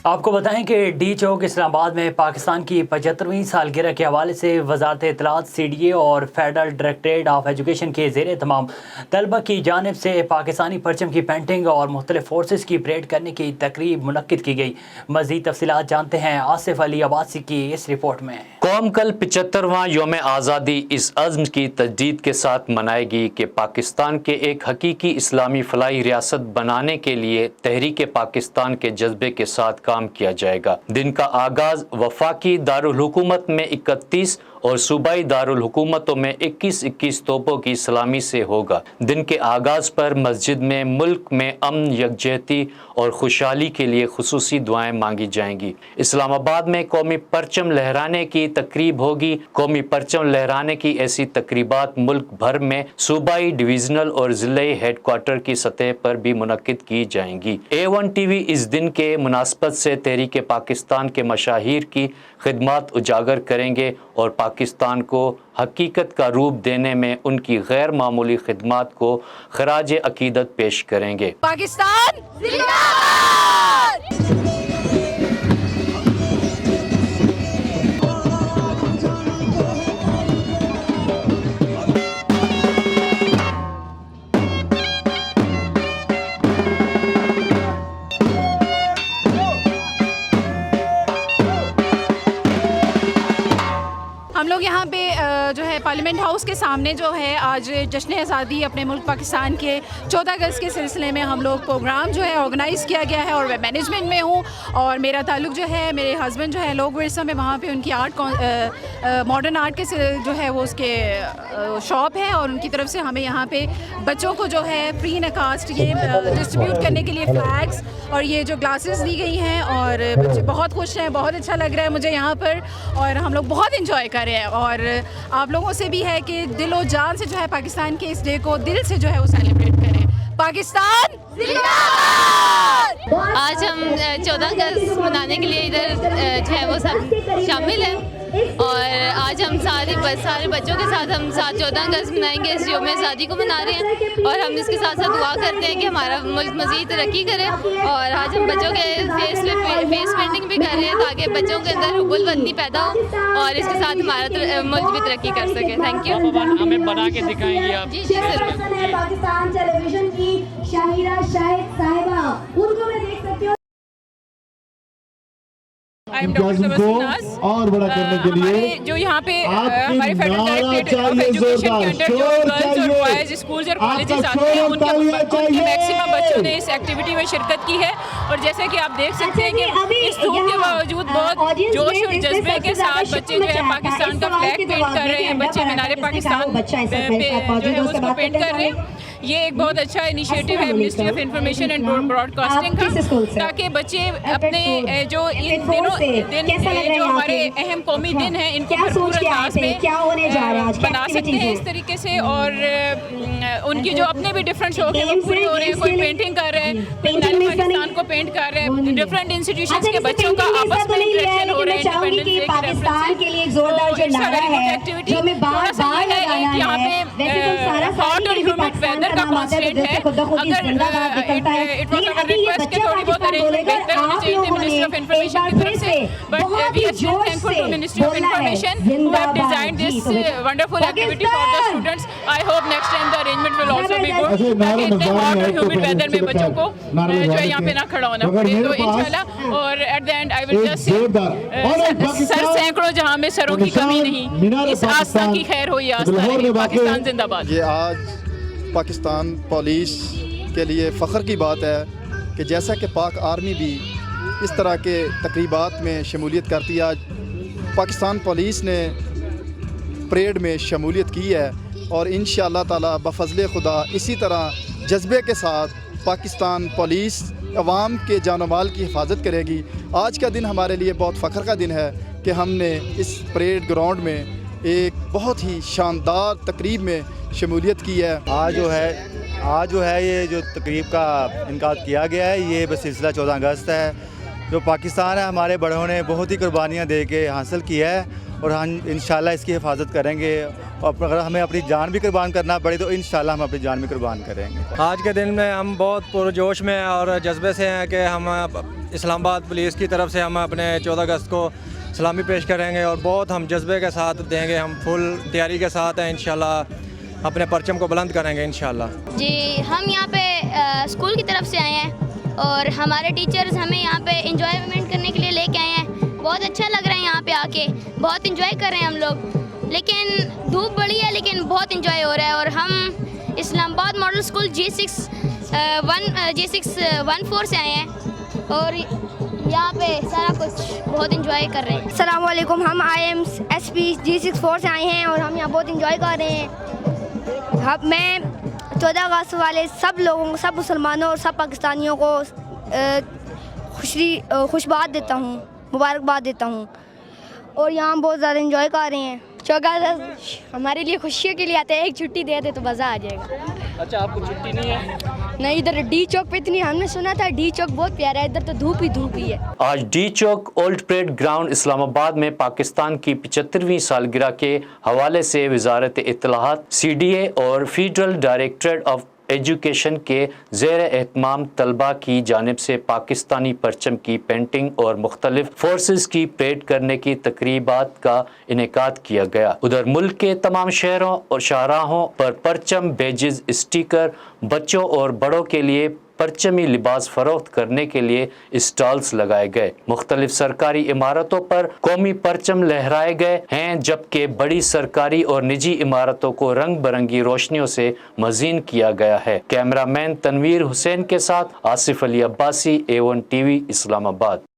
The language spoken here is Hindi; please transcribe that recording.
आपको बताएं कि डी चौक इस्लामाबाद में पाकिस्तान की 75वीं सालगिरह के हवाले से वजारत इत्तलात CDA और फेडरल डायरेक्टरेट ऑफ एजुकेशन के ज़ेर तमाम तलबा की जानिब से पाकिस्तानी परचम की पेंटिंग और मुख्तलिफ फोर्सेस की परेड करने की तकरीब मुनक्किद की गई। मज़ीद तफसीलात जानते हैं आसिफ अली अब्बासी की इस रिपोर्ट में। कौम कल 75वां यौम आज़ादी इस अज़्म की तजदीद के साथ मनाएगी कि पाकिस्तान के एक हकीकी इस्लामी फलाही रियासत बनाने के लिए तहरीक पाकिस्तान के जज्बे के साथ काम किया जाएगा। दिन का आगाज़ वफाकी दारुल हुकूमत में 31 और सूबाई दारुल हुकूमतों में 21-21 तोपों की सलामी से होगा। दिन के आगाज़ पर मस्जिद में मुल्क में अमन, यकजहती और खुशहाली के लिए खुसूसी दुआएं मांगी जाएंगी। इस्लामाबाद में कौमी परचम लहराने की तकरीब होगी। कौमी परचम लहराने की ऐसी तकरीबात मुल्क भर में सूबाई, डिवीजनल और ज़िले हेडक्वार्टर की सतह पर भी मुनक्किद की जाएंगी। A1 TV इस दिन के मुनासबत से तहरीक पाकिस्तान के मशाहिर की खिदमत उजागर करेंगे और पाकिस्तान को हकीकत का रूप देने में उनकी गैर मामूली खिदमत को खराज अकीदत पेश करेंगे। पाकिस्तान जिंदाबाद। हम लोग यहाँ पे जो है पार्लियामेंट हाउस के सामने जो है आज जश्न आज़ादी अपने मुल्क पाकिस्तान के 14 अगस्त के सिलसिले में हम लोग प्रोग्राम जो है ऑर्गेनाइज़ किया गया है और मैं मैनेजमेंट में हूँ और मेरा ताल्लुक जो है मेरे हस्बैंड जो है लोग विरसा में वहाँ पे उनकी मॉडर्न आर्ट के जो है वो उसके शॉप है और उनकी तरफ से हमें यहाँ पे बच्चों को जो है फ्री नकास्ट ये डिस्ट्रीब्यूट करने के लिए फ्लैग्स और ये जो ग्लासेस दी गई हैं और बच्चे बहुत खुश हैं। बहुत अच्छा लग रहा है मुझे यहाँ पर और हम लोग बहुत इंजॉय कर रहे हैं और आप लोगों से भी है कि दिलो जान से जो है पाकिस्तान के इस डे को दिल से जो है वो सेलिब्रेट करें। पाकिस्तान जिंदाबाद। आज हम 14 अगस्त मनाने के लिए इधर जो है वो सब शामिल हैं और आज हम सारे बच्चों के साथ हम 14 अगस्त मनाएंगे। इस यौम आज़ादी को मना रहे हैं और हम इसके साथ साथ दुआ करते हैं कि हमारा मुल्क मज़ीद तरक्की करे और आज हम बच्चों के फेस पेंटिंग भी कर रहे हैं ताकि बच्चों के अंदर हुब्बुल-वतनी पैदा हो और इसके साथ हमारा मुल्क भी तरक्की कर सके। Thank you. हमें बना के दिखाएंगे आप? जी जरूर। पाकिस्तान टेलीविजन की शाहिरा शाहिद साहिबा, उनको मैं देख सकती हूँ। और बड़ा करने के लिए जो यहाँ पे हमारे फेडरल डायरेक्टरेट ऑफ एजुकेशन के अंडर जो गर्ल्स और बॉयज स्कूल्स और कॉलेजेस आते हैं उनके मैक्सिमम बच्चों ने इस एक्टिविटी में शिरकत की है और जैसे कि आप देख सकते हैं कि इस धूप के बावजूद बहुत जोश और जज्बे के साथ बच्चे जो है पाकिस्तान का फ्लैग पेंट कर रहे हैं। बच्चे मीनारे पाकिस्तान पे उसको पेंट कर रहे हैं। ये एक बहुत अच्छा इनिशिएटिव है ministry of information and broadcasting का ताकि बच्चे अपने जो इन दिन जो हमारे अहम कौमी दिन हैं इनको भरपूर अंदाज में बना सकते हैं इस तरीके से और उनकी जो अपने भी डिफरेंट शौक है वो पूरे हो रहे हैं। कोई पेंटिंग कर रहे हैं, पाकिस्तान को पेंट कर रहे हैं, डिफरेंट इंस्टीट्यूशंस के बच्चों का आपस में इंटरेक्शन हो रहा है इंडिपेंडेंस डे की रेफरेंस से। एक्टिविटी थोड़ा सा ये है कि यहाँ पे हॉट और ह्यूमिड वेदर का कॉन्स्टेंट है। अगर इट वाज अवर रिक्वेस्ट कि थोड़ी बहुत अरेंजमेंट बेहतर होनी चाहिए थी मिनिस्ट्री ऑफ इंफॉर्मेशन की तरफ से but we are still thankful to Ministry of Information who have designed this wonderful activity for the students. I hope next time the arrangement will also be good ताकि इतने hot और humid weather में बच्चों को जो है यहाँ पे ना खड़ा होना पड़े। तो इंशाल्लाह और at the end I will just say sir सैकड़ों जहाँ में सरों की कमी नहीं, इस आस्था की खैर हो ये आस्था रही। पाकिस्तान जिंदाबाद। ये आज पाकिस्तान पुलिस के लिए फ़ख्र की बात है कि जैसा कि पाक आर्मी भी इस तरह के तकरीबात में शमूलियत करती है। आज पाकिस्तान पुलिस ने परेड में शमूलियत की है और इंशाअल्लाह ताला बफ़ज़्ल खुदा इसी तरह जज्बे के साथ पाकिस्तान पुलिस अवाम के जान माल की हिफाजत करेगी। आज का दिन हमारे लिए बहुत फ़ख्र का दिन है कि हमने इस परेड ग्राउंड में एक बहुत ही शानदार तकरीब में शमूलियत की है। आज जो है ये जो तकरीब का इनका किया गया है ये बसिलसिला 14 अगस्त है। जो पाकिस्तान है हमारे बड़ों ने बहुत ही कुर्बानियाँ दे के हासिल किया है और हम इंशाल्लाह इसकी हिफाजत करेंगे। और अगर हमें अपनी जान भी कुर्बान करना पड़े तो इंशाल्लाह हम अपनी जान भी कुर्बान करेंगे। आज के दिन में हम बहुत पुरजोश में और जज्बे से हैं कि हम इस्लामाबाद पुलिस की तरफ से हम अपने 14 अगस्त को सलामी पेश करेंगे और बहुत हम जज्बे के साथ देंगे। हम फुल तैयारी के साथ हैं, इंशाल्लाह अपने परचम को बुलंद करेंगे इंशाल्लाह। जी, हम यहाँ पे स्कूल की तरफ से आए हैं और हमारे टीचर्स हमें यहाँ पे एंजॉयमेंट करने के लिए लेके आए हैं। बहुत अच्छा लग रहा है यहाँ पे आके, बहुत एंजॉय कर रहे हैं हम लोग। लेकिन धूप बड़ी है लेकिन बहुत एंजॉय हो रहा है। और हम इस्लामाबाद मॉडल स्कूल G614 से आए हैं और यहाँ पे सारा कुछ बहुत एंजॉय कर रहे हैं। अस्सलाम वालेकुम, हम IMSP G64 से आए हैं और हम यहाँ बहुत एंजॉय कर रहे हैं। मैं 14 अगस्त वाले सब लोगों को, सब मुसलमानों और सब पाकिस्तानियों को खुशबात देता हूँ, मुबारकबाद देता हूँ और यहाँ हम बहुत ज़्यादा एंजॉय कर रहे हैं। 14 अगस्त हमारे लिए खुशियों के लिए आते हैं, एक छुट्टी दे दे तो मज़ा आ जाएगा। अच्छा, आपको छुट्टी नहीं है? नहीं, इधर डी चौक पे इतनी, हमने सुना था डी चौक बहुत प्यारा है, इधर तो धूप ही है। आज डी चौक ओल्ड परेड ग्राउंड इस्लामाबाद में पाकिस्तान की 75वीं सालगिरह के हवाले से वजारत इत्तलाहात, CDA और फेडरल डायरेक्टरेट ऑफ एजुकेशन के ज़ेर एहतमाम तलबा की जानिब से पाकिस्तानी परचम की पेंटिंग और मुख्तलिफ फोर्सेस की परेड करने की तकरीबात का इनेकाद किया गया। उधर मुल्क के तमाम शहरों और शाहराहों पर परचम, बेजिज, स्टिकर, बच्चों और बड़ों के लिए परचमी लिबास फरोख्त करने के लिए स्टॉल्स लगाए गए। मुख्तलिफ सरकारी इमारतों पर कौमी परचम लहराए गए हैं, जबकि बड़ी सरकारी और निजी इमारतों को रंग बिरंगी रोशनियों से मज़ीन किया गया है। कैमरामैन तनवीर हुसैन के साथ आसिफ अली अब्बासी, A1 TV इस्लामाबाद।